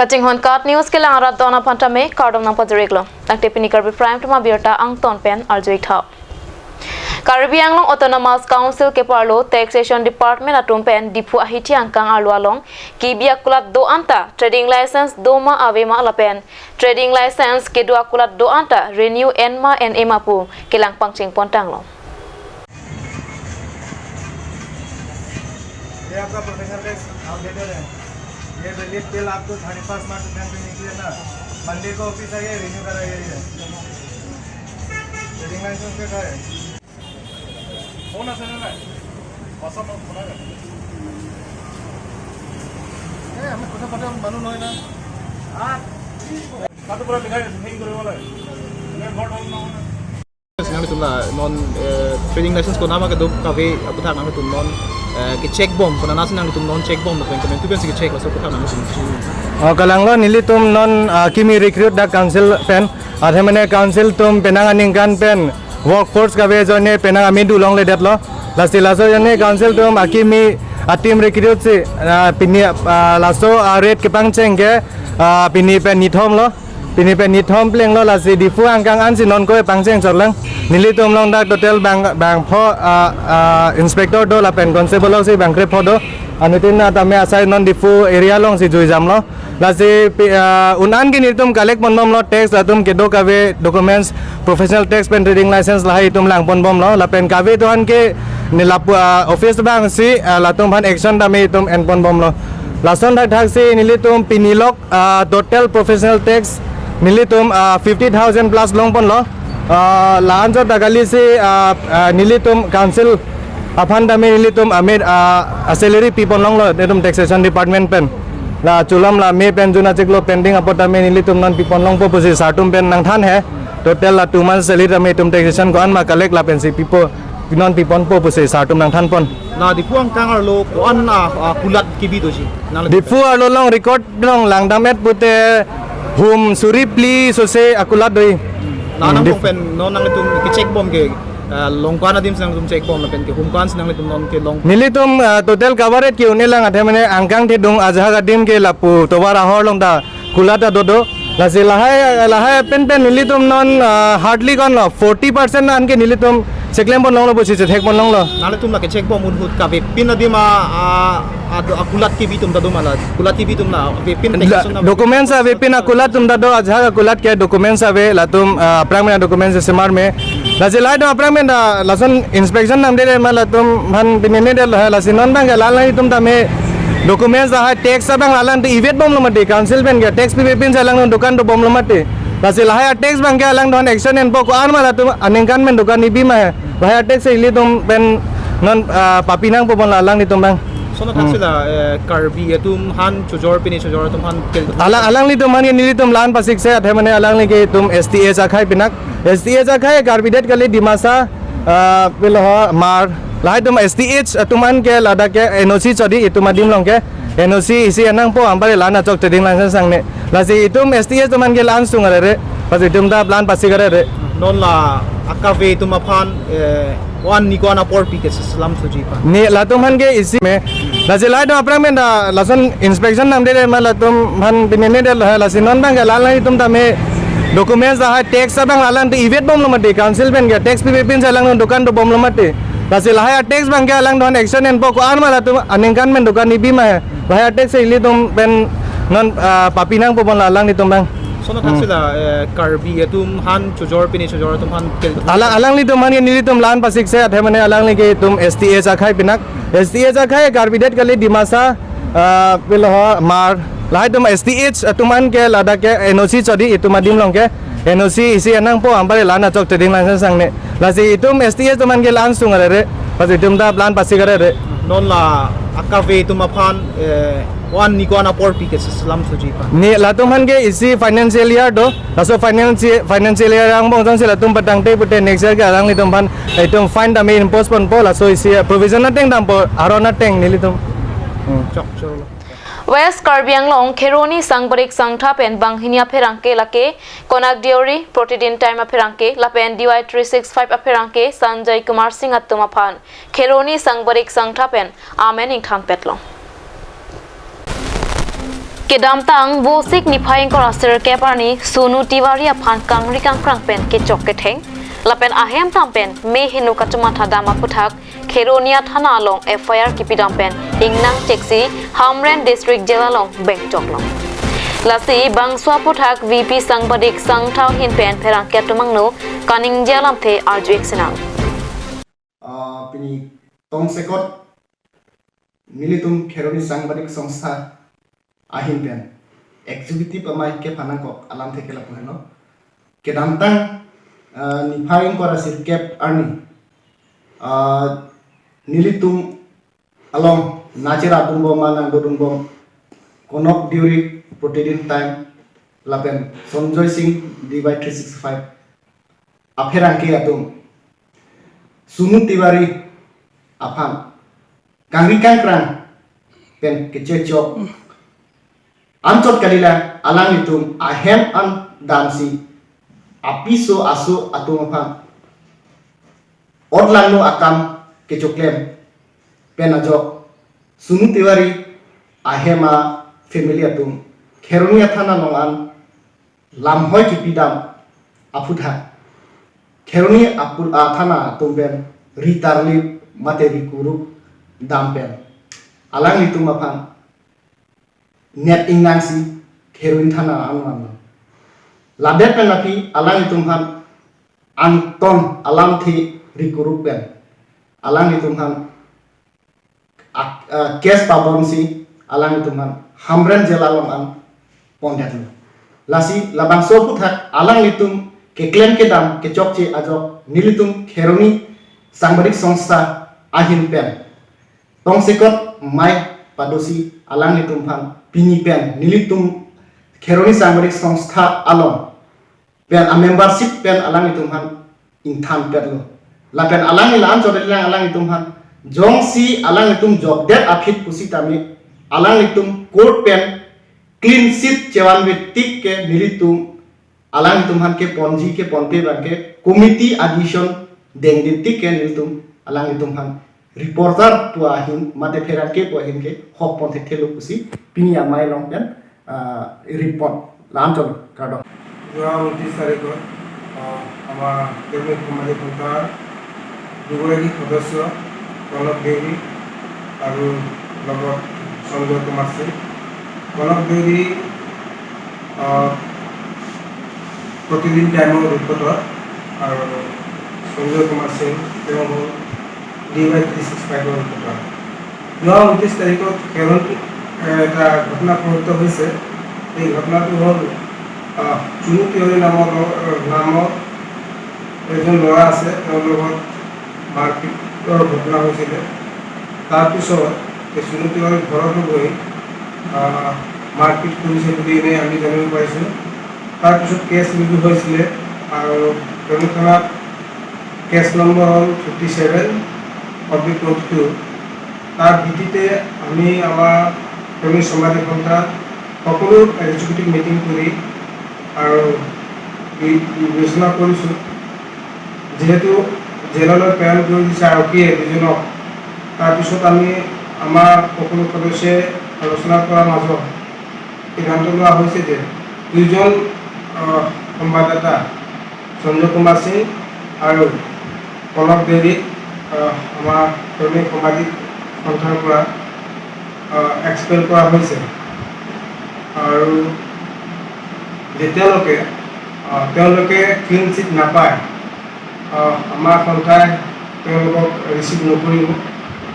Kacing hon kat news ke lang arat dona pantame kardom nang pajereklo. Ang tepini karbi prime tuma biota ang ton pen arjuik thap. Karbi Anglong Autonomous Council ke parlo Taxation Department atum pen dipu ahiti angkang alwalong kibia kulat do anta trading license doma avema lapen trading license ke dua kulat do anta renew enma en emapu kelang pangcing pontang lo. ये आपका professor का outdated है। ये relief bill आपको 31 मार्च bank में निकले ना, Monday को ऑफिस आइए रिन्यू कराइए। ट्रेडिंग लाइसेंस पे है फोन असेल ना वाट्सएप में फोन आएगा ए हमें কথা পাতে মানুহ নহয় না কাটো পুরা লিখাই হেং কৰিব লাগে मैं ভোট হল না nang tum la non trading license ko nama ka do ka ve aputhak nang tum non ki check bomb ko na nang tum non check bomb ko pen tu ben si check la so puthak nang tum kalang lo nili tum non kimi recruit da council pen adhe mane council tum penang aning kan pen workforce ka ve jone penang ami du long le det lo last laso jone council tum akimi atim recruit se pini laso rate ke pang cheng ke pini pen nithom lo pini pen nithom pleng lo lasi difu angkang an si non ko pang cheng chok lang nili tum long da total bang pho inspector do la pen constable lo si bang krep pho do anutin na tame asai non difu area long si jui jam lo lasi unan ki nitum collect mondom lo tax atum ke do kave documents professional tax pen trading license la hai tum lang pon bom lo la pen kave to han ke nilap office bang si la tum han action tame tum en pon bom lo lason thak si nili tum pinilok total professional tax nili tum 50,000 plus long pon lo laan jo tagali si nili tum council aphan tame nili tum amid salary people long lo tum taxation department pen la chulam la me pen juna cheklo pending apota me nili tum non people long po posi sartum pen nang than hai total la 2 months salary me tum taxation ko an ma collect la pen si people non people po posi sartum nang than pon na di puang kang lo ko an kulat ki bi do ji na difu alo long record long lang damet pute hum suri pli so se akulat doi na nang pen non nang tum ki check bomb ke long kwana dim sang tum check bomb pen ke hum kwan nang tum non ke long nili tum total coverage ki une lang athe mane angkang the dong ajha ga dim ke lapu tobara hor long da kulata dodo lasi lahai pen nili tum non hardly kon lo 40% an ke nili tum cheklem bon long lo bosi thek bon long lo nale tum la ke check bomb un hut ka ve pin adima akulat ki bi tum da do mala kulat ki bi tum na ve pin taxation documents ave pin akulat tum da do ajha ga kulat ke documents ave la tum apramena documents se mar me lasi lai do apramena lason inspection nam de ma la tum han binene de la sinon bang ga la tum ta me documents da tax bang la lan to event bom lo mate council ben ga tax pi pin sa lang dukan do bom lo mate lasi lahai tax bang ga lang don action en po ko an ma la tum anengkan men dukan ni bi ma lahai tax se li tum pen non papinang po bon la lang ni tum bang sono taksila karbi tum han chujor pini chujor tum han kel alang li tum han ni tum lan pasik se athe mane alang li ke tum STA sa khai pinak STA sa khai karbi det kali dimasa pil ho mar lai tum STH tuman ke lada ke NOC chodi itum adim long ke NOC isi anang po ambare lana chok trading license sang ne lasi itum STH tuman ke lan sung re pas itum da plan pasik re non la akave tum aphan wan ni kona por pi ke slam suji pa ni la tum han ke isi me lasi lai do apram da lason inspection nam de ma la tum han binene de lasi non bang ke lan lai tum ta me documents da tax bang lalan to event bom lo mate council ben ke tax pi pin sa lang dukan do bom lo mate lasi lahai tax bang ke lang don action en po ko an ma la tum anengkan men dukan ni bi ma lahai tax se li tum pen non papinang po bon la lang ni tum bang sono taksila karbi tum han chujor pini chujor tum han kel alang li tum han ni tum lan pasik se athe mane alang li ke tum STA sa khai pinak STA sa khai karbi det kali dimasa pil ho mar lahai tum STH tuman ke lada ke NOC chodi itum adim long ke NOC isi anang po ambare lana chok trading license sang ne lasi itum STH tuman ke lan sung re pas itum da plan pasik re non la akave tum aphan wan ni kona por pi ke slam suji pa ni la tum han ke isi financial year do laso financial year ang bong se la tum patang te pute next year ke arang li tum ban itum find the main postpone po la so isi provision na teng dam po arona teng ni li tum chok chok West Karbi Anglong Kheroni Sangbarik Sangtha pen Banghinia Pherangke lake Konak Diori Protidin Time Pherangke lapen DY 365 Pherangke Sanjay Kumar Singh Atuma Phan Kheroni Sangbarik Sangtha pen Amen ing thang petlong Kedam tang bosik ni phaing kora ser keparni Sunu Tiwari aphan kangri kangkrang pen ke chok ke theng lapen ahem tampen me hinu kachuma thadama puthak Kheronia thana long FIR kipidam pen ingnang cheksi Hamren district jelalong bank choklong lasi bangswa puthak VP sangbadik sangthau hin pen pherang ketumangno kaning jelam the arju eksenang pini tong sekot militum Kheroni sangbadik songstha ahin pen executive amai ke panangkok alam theke la puheno ke damtang ni phaing kora sir cap arni nilitum along nachera dumbo mana dodumbo konok during protein time lapen Sonjoy Singh divide 365 apherang ke atum Sunu Tiwari aphan kangri kangkrang pen kececok Ancot kalila alang itum ahem an damsi apiso aso atum aphan odlangno akam kecoklem penajok Sunu Tiwari ahema family atum Kheronia thana longan lamhoi kipidam apudha Kheroni apul thana atum ben ritarli materi kuru dampen alang itum aphan net ingnangsi Kheroni thana anwan labet penapi alang itum han Anton alam thi rikurup pen alang itum han kes pabonsi alang itum han Hamren jelalong an pondet lasi labang so puthak alang itum ke claim ke dam ke chokche ajok nilitum Kheroni sangbadik songstha ahin pen tong sekot mai padosi alang itum han pini pen nilitum Kheroni sangbadik songstha along pen a membership pen alang itum han inthan pen lo la pen alang ilan chodelang alang itum han jongsi alang itum job det aphit pusi tami alang itum court pen clean sheet chewan tik ke nilitum alang itum han ke ponji ke ponpe ban ke committee addition deng tik ke nilitum alang itum han reporter tu ahin mate pheran ke po ahin ke hok pon thelo pusi pini amai long pen report lanchol kado যোৱা 29 তাৰিখত আমাৰ cabinet committee সন্থাৰ দুগৰাকী সদস্য কনক দেউৰী আৰু লগত সঞ্জয় কুমাৰ সিং কনক দেউৰী প্ৰতিদিন টাইমৰ ৰিপৰ্টৰ আৰু সঞ্জয় কুমাৰ সিং তেওঁ হ'ল DY 365 ৰিপৰ্টৰ যোৱা 29 তাৰিখত Kheroni এটা ঘটনা সংঘটিত হৈছে এই ঘটনাটো হ'ল Sunu Tiwari নামৰ এজন ল'ৰা আছে তেওঁৰ লগত মাৰপিটৰ ঘটনা হৈছিলে তাৰপিছত Sunu Tiwari ঘৰতো গৈ মাৰপিট কৰিছে বুলি এনে আমি জানিব পাৰিছোঁ তাৰপিছত কেছ ৰুজু হৈছিলে আৰু Kheroni থানাত কেছ নম্বৰ হ'ল 57/22 তাৰ ভিত্তিতে আমি আমাৰ Kheroni সমাজী সন্থা সকলো এক্সিকিউটিভ মিটিং কৰি আৰু বিবেচনা কৰিছোঁ যেহেতু জেললৈ প্ৰেৰণ কৰি দিছে আৰক্ষীয়ে দুজনক তাৰপিছত আমি আমাৰ সকলো সদস্যই আলোচনা কৰাৰ মাজত সিদ্ধান্ত লোৱা হৈছে যে দুজন সংবাদদাতা সঞ্জয় কুমাৰ সিং আৰু কনক দেউৰীক আমাৰ Kheroni সামাজিক সন্থাৰ পৰা এক্সপেল কৰা হৈছে আৰু যেতিয়ালৈকে তেওঁলোকে ক্লিন চিট নাপায় আমাৰ সন্থাই তেওঁলোকক ৰিচিভ নকৰিব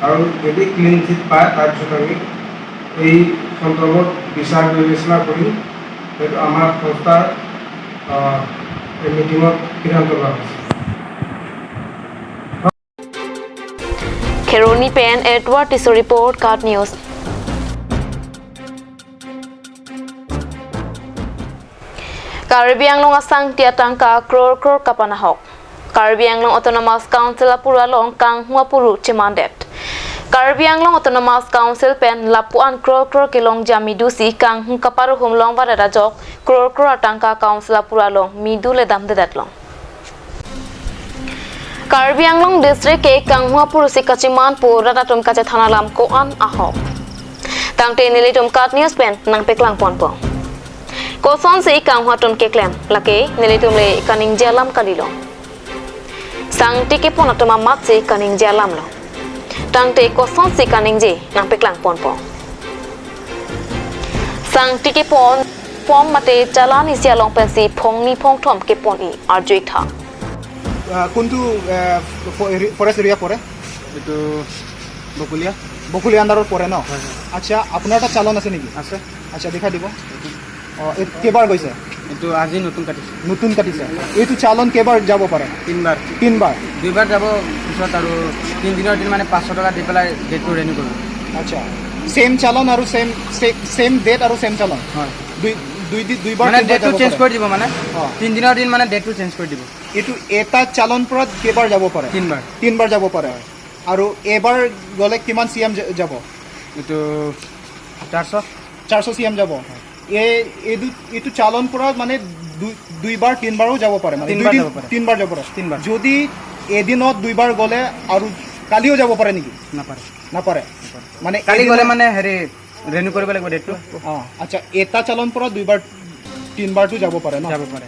আৰু যদি ক্লিন চিট পায় তাৰপিছত আমি এই সন্দৰ্ভত বিচাৰ বিবেচনা কৰিম সেইটো আমাৰ সংস্থাৰ মিটিঙত সিদ্ধান্ত লোৱা হৈছে Kheroni pen Edward Tiso report Card News Karbi Anglong asang tiatangka kror kapanahok. Karbi Anglong Autonomous Council apuralong kang huapuru chimandet. Karbi Anglong Autonomous Council pen lapuan kror kilong jamidusi kang kaparu humlong barada jok kror atangka council apuralong midule damdedatlong. Karbi Anglong district ke kang huapuru sikachiman purada tum kache thanalam koan ahok. tang te nilitum kat news pen nang peklang pon po ko son se kang hatum ke klem lake nilitum le kaning jalam kalilo sang tike pon atoma mat se kaning jalam lo tang te ko son se kaning je nang peklang pon po sang tike pon pom mate jalan isia long pen si phong ni phong thom ke pon I arjui tha কোনটো forest area পড়ে এইটো বকুলীয়া বকুলি আন্ডারত পড়ে ন আচ্ছা আপনার একটা চালান আছে নাকি আছে আচ্ছা দেখা দিব কেবার গৈছে এইটো আজি নতুন কাটিছে নতুন কাটিছে এইটো চালান কেবার যাব পারে তিনবাৰ তিনবাৰ দুইবাৰ যাব পিছত আৰু 3 দিনৰ দিন মানে 500 টকা দি পেলাই ডেটটো ৰেনিউ কৰিব আচ্ছা সেম চালান আৰ সেম ডেট আৰ সেম চালান হয় দুইবাৰ মানে ডেটটো চেঞ্জ কৰি দিব মানে অঁ। 3 দিনৰ দিন মানে ডেটটো চেঞ্জ কৰি দিব এইটো এটা চালান পৰা কেবার যাব পারে তিনবার যাব পারে আর এবার গলে কিমান সিএম যাব এইটো 400 400 সিএম যাব এইটো চালান পৰা মানে দুইবাৰ তিনবাৰও যাব পাৰে মানে তিনবাৰ যাব পাৰে। তিনবাৰ যাব পাৰে তিনবাৰ। যদি এদিনত দুইবাৰ গলে আৰ কালিও যাব পাৰে নাকি নাপাৰে নাপাৰে মানে কালি গ'লে মানে হেৰি ৰেনিউ কৰিব লাগিব ডেটটো আচ্ছা এটা চালান পৰা দুইবাৰ তিনবাৰটো যাব পাৰে না যাব পাৰে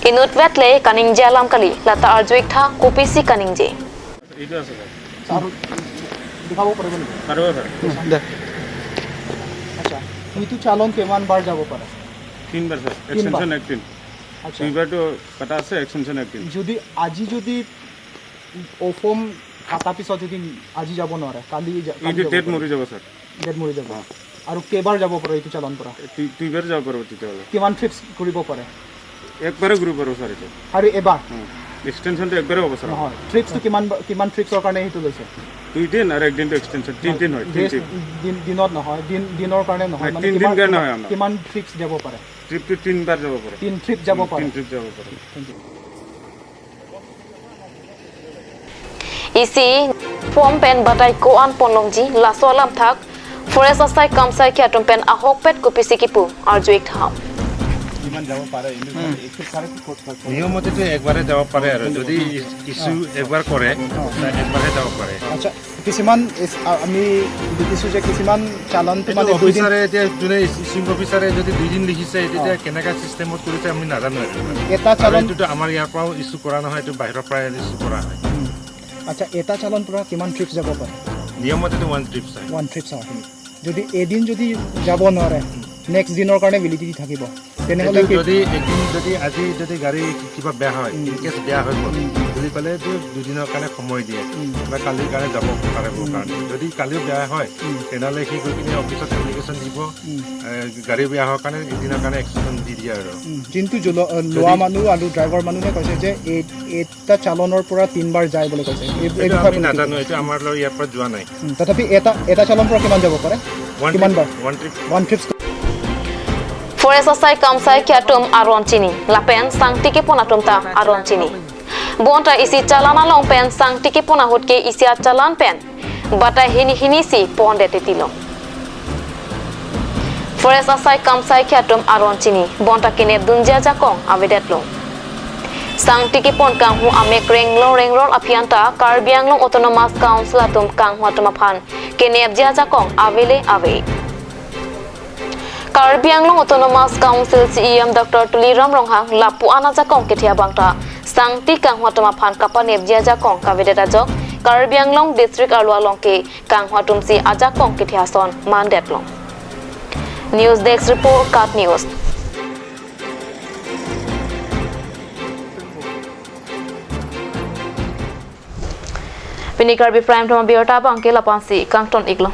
inut vetle kaning jalam kali lata arjui tha kopisi kaning je এইটো আছে আর দেখাব পারবে নাকি পারবো স্যার দেখ আচ্ছা এইটো চালান কিমান বার যাব পারে তিনবার স্যার তিনবার। এক্সটেনশন একদিন আচ্ছা দুইবারটো কাটা আছে এক্সটেনশন একদিন যদি আজি যদি অফম কাটা পিছত যদি আজি যাব নোৱাৰে কালি এইটো ডেট মৰি যাব স্যাৰ ডেট মৰি যাব আৰু কেইবাৰ যাব পাৰে এইটো চালান পৰা দুইবাৰ যাব পাৰবো তেতিয়াহ'লে কিমান ট্ৰিপছ কৰিব পাৰে একবাৰে ঘূৰিব পাৰবো স্যাৰ এইটো আৰু এবাৰ এক্সটেনশনটো একবাৰে হ'ব স্যাৰ নহয় ট্ৰিপছটো কিমান ট্ৰিপছৰ কাৰণে সেইটো লৈছে 2 দিন আৰু একদিনটো এক্সটেনশন 3 দিন হয় 3 দিন দিনত নহয় দিনৰ কাৰণে নহয় হয়, 3 দিন কাৰণে হয় আমাৰ। কিমান ট্ৰিপছ যাব পাৰে ট্ৰিপটো 3 বাৰ যাব পাৰে 3 ট্ৰিপ যাব পাৰে 3 ট্ৰিপ যাব পাৰে isi pom pen batai ko an ponlongji laso lam thak forest asai kamsai kya tum pen ahok pet kopisi kipu arjui tha নিয়মতেতো একবাৰে যাব পাৰে আৰু যদি ইছ্যু একবাৰ কৰে একবাৰে যাব পাৰে আচ্ছা কিছুমান আমি দেখিছোঁ যে কিছুমান চালানটো এইটো মানে দুই দিন অফিচাৰে এতিয়া যোনে ইছ্যুং অফিচাৰে যদি 2 দিন লিখিছে তেতিয়া কেনেকুৱা চিষ্টেমত কৰিছে আমি নাজানো আৰু এটা আৰু চালান এইটোতো আমাৰ ইয়াৰ পৰাও ইছ্যু কৰা নহয় এইটো বাহিৰৰ পৰাই ইছ্যু কৰা হয় আচ্ছা এটা চালান পৰা কিমান ট্ৰিপছ যাব পাৰে নিয়মতেতো 1 ট্ৰিপ চাই 1 ট্ৰিপছ যদি এদিন যদি যাব নোৱাৰে নেক্সট দিনৰ কাৰণে ভেলিডিটি থাকিব তেনেহ'লে এইটো যদি একদিন যদি আজি যদি গাড়ী কিবা বেয়া হয় ইন কেছ বেয়া হৈ গ'ল বুলি ক'লে এইটো 2 দিনৰ কাৰণে সময় দিয়ে বা কালিৰ কাৰণে যাব পাৰিব কাৰণে যদি কালিও বেয়া হয় তেনেহ'লে সি গৈ কিনে অফিচত এপ্লিকেশ্যন দিব গাড়ী বেয়া হোৱাৰ কাৰণে এদিনৰ কাৰণে এক্সটেনশ্যন দি দিয়ে আৰু যোনটো লোৱা মানুহ আৰু ড্ৰাইভাৰ মানুহে কৈছে যে এটা চালানৰ পৰা 3 বাৰ যায় বুলি কৈছে এইটো আমি নাজানো এইটো আমাৰ লগত ইয়াৰ পৰা যোৱা নাই তথাপি এটা চালান পৰা কিমান যাব পাৰে কিমান বাৰ 1 trip 1 trips forest asai kamsai kya tum aron chini lapen sang tike pona tum ta aron chini bonta isi chalana long pen sang tike pona hotke isia chalan pen batai hini si ponde tetilo forest asai kamsai kya tum aron chini bonta kine dunja jakong avedet lo sang tike pon kang hu amek rengrol apianta karbiang long autonomous council atum kang hu atum phan kene abja jakong avele ave Karbi Anglong Autonomous Council CEM Dr. Tuliram Ronghang lapu ana jakong ketia bangta sangti kang hwatama phan kapanep jia jakong kavedeta jok Karbi Anglong District Arlwa longke kang hwatumsi ajakong ketia son mandet long News Desk Report Kat News Pini Karbi Prime Tama Biota Bangke Lapansi Kangton Iglo